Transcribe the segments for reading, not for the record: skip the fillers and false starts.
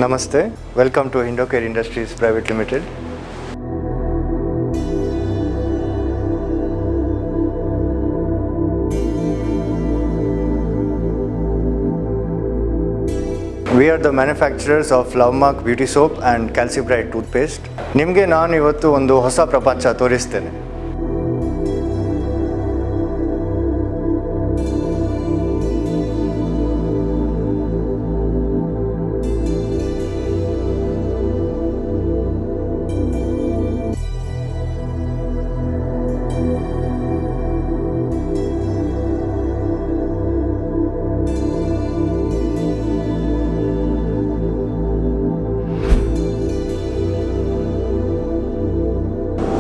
Namaste, welcome to Indocare Industries Private Limited. We are the manufacturers of Luvmark beauty soap and Calcibrite toothpaste. ನಿಮಗೆ ನಾನು ಇವತ್ತು ಒಂದು ಹೊಸ ಪ್ರಪಂಚ ತೋರಿಸ್ತೇನೆ.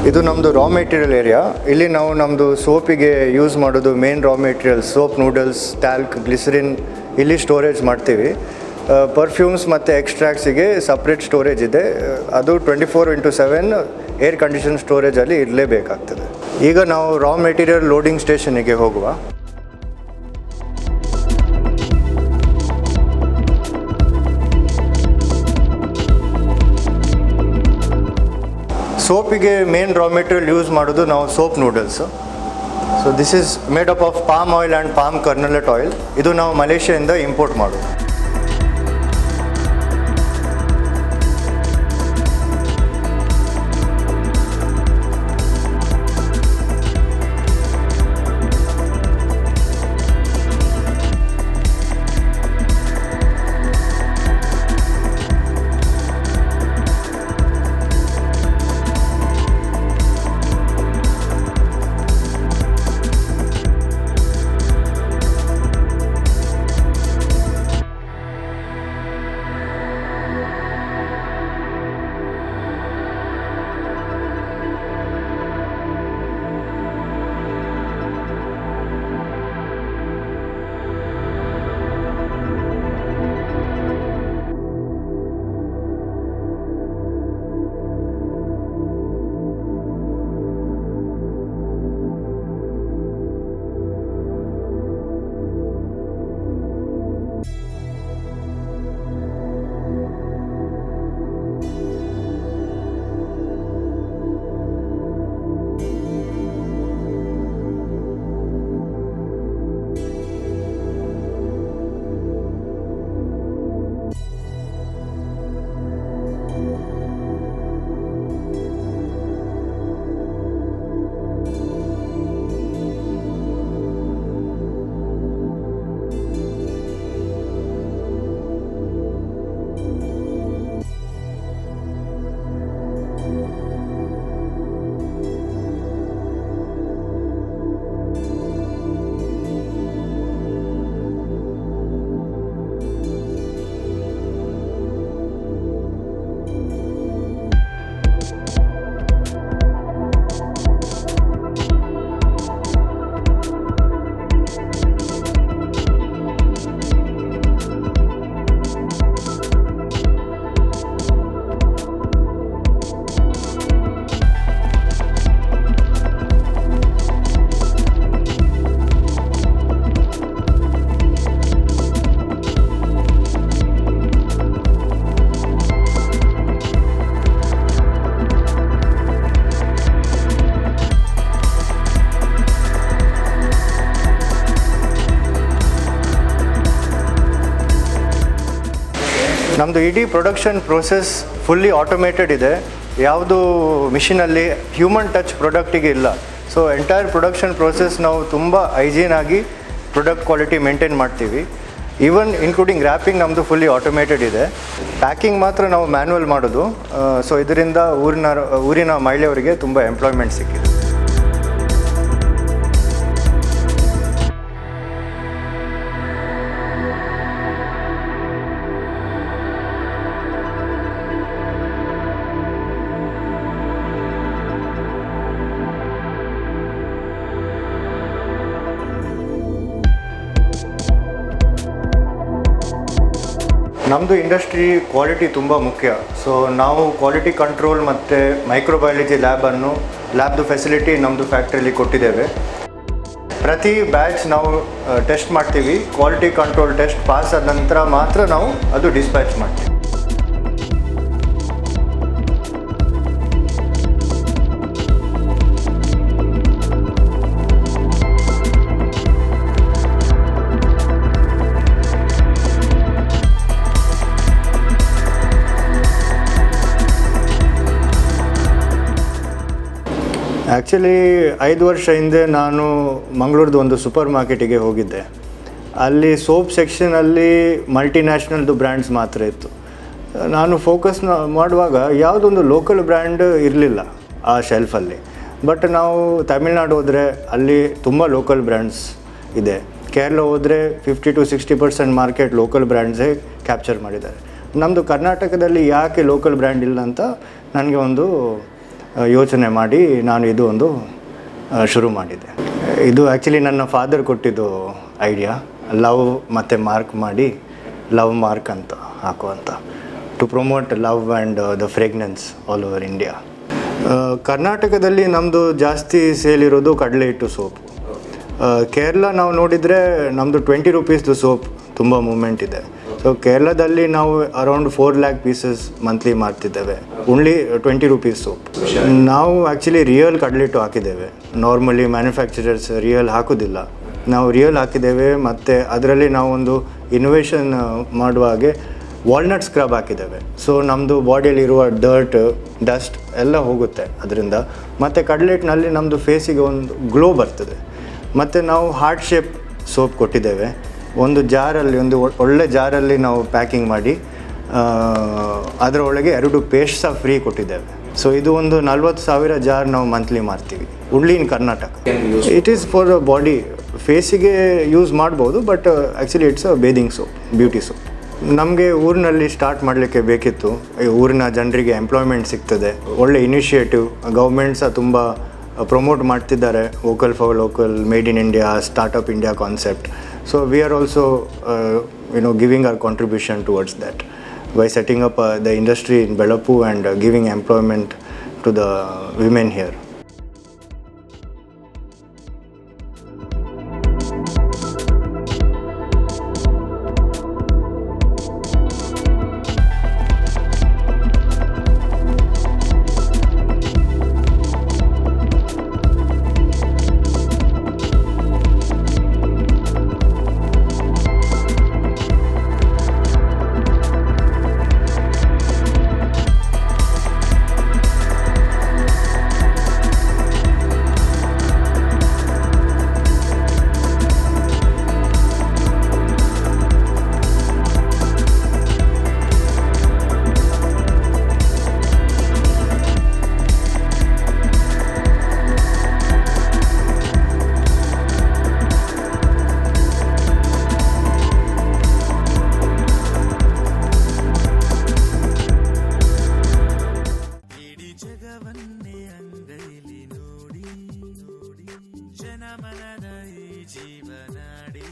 ಇದು ನಮ್ಮದು ರಾ ಮೆಟೀರಿಯಲ್ ಏರಿಯಾ. ಇಲ್ಲಿ ನಾವು ನಮ್ಮದು ಸೋಪಿಗೆ ಯೂಸ್ ಮಾಡೋದು main raw material soap noodles, talc, glycerine ಇಲ್ಲಿ ಸ್ಟೋರೇಜ್ ಮಾಡ್ತೀವಿ. ಪರ್ಫ್ಯೂಮ್ಸ್ ಮತ್ತು ಎಕ್ಸ್ಟ್ರಾಕ್ಟ್ಸಿಗೆ ಸಪ್ರೇಟ್ ಸ್ಟೋರೇಜ್ ಇದೆ. ಅದು 24x7 ಏರ್ ಕಂಡೀಷನ್ ಸ್ಟೋರೇಜಲ್ಲಿ ಇರಲೇಬೇಕಾಗ್ತದೆ. ಈಗ ನಾವು ರಾ ಮೆಟೀರಿಯಲ್ ಲೋಡಿಂಗ್ ಸ್ಟೇಷನಿಗೆ ಹೋಗುವ. ಸೋಪಿಗೆ ಮೇನ್ ರಾ ಮೆಟೀರಿಯಲ್ ಯೂಸ್ ಮಾಡೋದು ನಾವು soap noodles. So this is made up of palm oil and palm kernel oil. ಇದು ನಾವು ಮಲೇಷ್ಯಾದಿಂದ ಇಂಪೋರ್ಟ್ ಮಾಡೋದು. ನಮ್ಮದು ಇಡೀ ಪ್ರೊಡಕ್ಷನ್ ಪ್ರೋಸೆಸ್ ಫುಲ್ಲಿ ಆಟೋಮೇಟೆಡ್ ಇದೆ. ಯಾವುದು ಮಿಷಿನಲ್ಲಿ ಹ್ಯೂಮನ್ ಟಚ್ ಪ್ರಾಡಕ್ಟಿಗೆ ಇಲ್ಲ. ಸೊ ಎಂಟೈರ್ ಪ್ರೊಡಕ್ಷನ್ ಪ್ರೋಸೆಸ್ ನಾವು ತುಂಬ ಹೈಜೀನ್ ಆಗಿ ಪ್ರಾಡಕ್ಟ್ ಕ್ವಾಲಿಟಿ ಮೇಂಟೈನ್ ಮಾಡ್ತೀವಿ. ಈವನ್ ಇನ್ಕ್ಲೂಡಿಂಗ್ ರ್ಯಾಪಿಂಗ್ ನಮ್ಮದು ಫುಲ್ಲಿ ಆಟೋಮೇಟೆಡ್ ಇದೆ. ಪ್ಯಾಕಿಂಗ್ ಮಾತ್ರ ನಾವು ಮ್ಯಾನ್ಯುವಲ್ ಮಾಡೋದು. ಸೊ ಇದರಿಂದ ಊರಿನ ಮಹಿಳೆಯರಿಗೆ ತುಂಬ ಎಂಪ್ಲಾಯ್ಮೆಂಟ್ ಸಿಕ್ಕಿದೆ. ನಮ್ಮದು ಇಂಡಸ್ಟ್ರಿ ಕ್ವಾಲಿಟಿ ತುಂಬ ಮುಖ್ಯ. ಸೊ ನಾವು ಕ್ವಾಲಿಟಿ ಕಂಟ್ರೋಲ್ ಮತ್ತು ಮೈಕ್ರೋಬಯಾಲಜಿ ಲ್ಯಾಬ್ದು ಫೆಸಿಲಿಟಿ ನಮ್ಮದು ಫ್ಯಾಕ್ಟ್ರಿಯಲ್ಲಿ ಕೊಟ್ಟಿದ್ದೇವೆ. ಪ್ರತಿ ಬ್ಯಾಚ್ ನಾವು ಟೆಸ್ಟ್ ಮಾಡ್ತೀವಿ. ಕ್ವಾಲಿಟಿ ಕಂಟ್ರೋಲ್ ಟೆಸ್ಟ್ ಪಾಸ್ ಆದ ನಂತರ ಮಾತ್ರ ನಾವು ಅದು ಡಿಸ್ಪ್ಯಾಚ್ ಮಾಡ್ತೀವಿ. ಆ್ಯಕ್ಚುಲಿ 5 ವರ್ಷ ಹಿಂದೆ ನಾನು ಮಂಗಳೂರದ್ದು ಒಂದು ಸೂಪರ್ ಮಾರ್ಕೆಟಿಗೆ ಹೋಗಿದ್ದೆ. ಅಲ್ಲಿ ಸೋಪ್ ಸೆಕ್ಷನಲ್ಲಿ ಮಲ್ಟಿನ್ಯಾಷನಲ್ದು ಬ್ರ್ಯಾಂಡ್ಸ್ ಮಾತ್ರ ಇತ್ತು. ನಾನು ಫೋಕಸ್ ಮಾಡುವಾಗ ಯಾವುದೊಂದು ಲೋಕಲ್ ಬ್ರ್ಯಾಂಡ್ ಇರಲಿಲ್ಲ ಆ ಶೆಲ್ಫಲ್ಲಿ. ಬಟ್ ನಾವು ತಮಿಳ್ನಾಡು ಹೋದರೆ ಅಲ್ಲಿ ತುಂಬ ಲೋಕಲ್ ಬ್ರ್ಯಾಂಡ್ಸ್ ಇದೆ. ಕೇರಳ ಹೋದರೆ 50-60% ಮಾರ್ಕೆಟ್ ಲೋಕಲ್ ಬ್ರ್ಯಾಂಡ್ಸೇ ಕ್ಯಾಪ್ಚರ್ ಮಾಡಿದ್ದಾರೆ. ನಮ್ಮದು ಕರ್ನಾಟಕದಲ್ಲಿ ಯಾಕೆ ಲೋಕಲ್ ಬ್ರ್ಯಾಂಡ್ ಇಲ್ಲ ಅಂತ ನನಗೆ ಒಂದು ಯೋಚನೆ ಮಾಡಿ ನಾನು ಇದು ಒಂದು ಶುರು ಮಾಡಿದೆ. ಇದು ಆ್ಯಕ್ಚುಲಿ ನನ್ನ ಫಾದರ್ ಕೊಟ್ಟಿದ್ದು ಐಡಿಯಾ. ಲವ್ ಮತ್ತು ಮಾರ್ಕ್ ಮಾಡಿ ಲವ್ ಮಾರ್ಕ್ ಅಂತ ಹಾಕುವಂತ, to promote love and the fragrance all over India. ಕರ್ನಾಟಕದಲ್ಲಿ ನಮ್ಮದು ಜಾಸ್ತಿ ಸೇಲ್ ಇರೋದು ಕಡಲೆ ಹಿಟ್ಟು ಸೋಪು. ಕೇರಳ ನಾವು ನೋಡಿದರೆ ನಮ್ಮದು 20 ರೂಪೀಸ್ದು ಸೋಪ್ ತುಂಬ ಮೂಮೆಂಟ್ ಇದೆ. ಸೊ ಕೇರಳದಲ್ಲಿ ನಾವು ಅರೌಂಡ್ 4 lakh ಪೀಸಸ್ ಮಂತ್ಲಿ ಮಾಡ್ತಿದ್ದೇವೆ, ಓನ್ಲಿ 20 ರೂಪೀಸ್ ಸೋಪ್. ನಾವು ಆ್ಯಕ್ಚುಲಿ ರಿಯಲ್ ಕಡಲಿಟ್ಟು ಹಾಕಿದ್ದೇವೆ. ನಾರ್ಮಲಿ ಮ್ಯಾನುಫ್ಯಾಕ್ಚರರ್ಸ್ ರಿಯಲ್ ಹಾಕೋದಿಲ್ಲ, ನಾವು ರಿಯಲ್ ಹಾಕಿದ್ದೇವೆ. ಮತ್ತು ಅದರಲ್ಲಿ ನಾವು ಒಂದು ಇನೋವೇಷನ್ ಮಾಡುವ ಹಾಗೆ ವಾಲ್ನಟ್ ಸ್ಕ್ರಬ್ ಹಾಕಿದ್ದೇವೆ. ಸೊ ನಮ್ಮದು ಬಾಡಿಯಲ್ಲಿರುವ ಡರ್ಟ್, ಡಸ್ಟ್ ಎಲ್ಲ ಹೋಗುತ್ತೆ ಅದರಿಂದ. ಮತ್ತು ಕಡಲೆಟ್ಟಿನಲ್ಲಿ ನಮ್ಮದು ಫೇಸಿಗೆ ಒಂದು ಗ್ಲೋ ಬರ್ತದೆ. ಮತ್ತು ನಾವು ಹಾರ್ಟ್ ಶೇಪ್ ಸೋಪ್ ಕೊಟ್ಟಿದ್ದೇವೆ. ಒಂದು ಜಾರಲ್ಲಿ, ಒಂದು ಒಳ್ಳೆ ಜಾರಲ್ಲಿ ನಾವು ಪ್ಯಾಕಿಂಗ್ ಮಾಡಿ ಅದರ ಒಳಗೆ 2 ಪೇಸ್ಟ್ ಸಹ ಫ್ರೀ ಕೊಟ್ಟಿದ್ದೇವೆ. ಸೊ ಇದು ಒಂದು 40,000 ಜಾರ್ ನಾವು ಮಂತ್ಲಿ ಮಾರ್ತೀವಿ, only in Karnataka. It is for body, ಫೇಸಿಗೆ ಯೂಸ್ ಮಾಡ್ಬೋದು, but actually it's a bathing soap, beauty soap. ನಮಗೆ ಊರಿನಲ್ಲಿ ಸ್ಟಾರ್ಟ್ ಮಾಡಲಿಕ್ಕೆ ಬೇಕಿತ್ತು. ಊರಿನ ಜನರಿಗೆ ಎಂಪ್ಲಾಯ್ಮೆಂಟ್ ಸಿಗ್ತದೆ, ಒಳ್ಳೆ ಇನಿಷಿಯೇಟಿವ್. ಗೌರ್ಮೆಂಟ್ ಸಹ ತುಂಬ ಪ್ರಮೋಟ್ ಮಾಡ್ತಿದ್ದಾರೆ, vocal for local, made in India, startup India concept. So we are also giving our contribution towards that by setting up the industry in Belappu and giving employment to the women here. ಜನಮನದ ಈ ಜೀವನಾಡಿ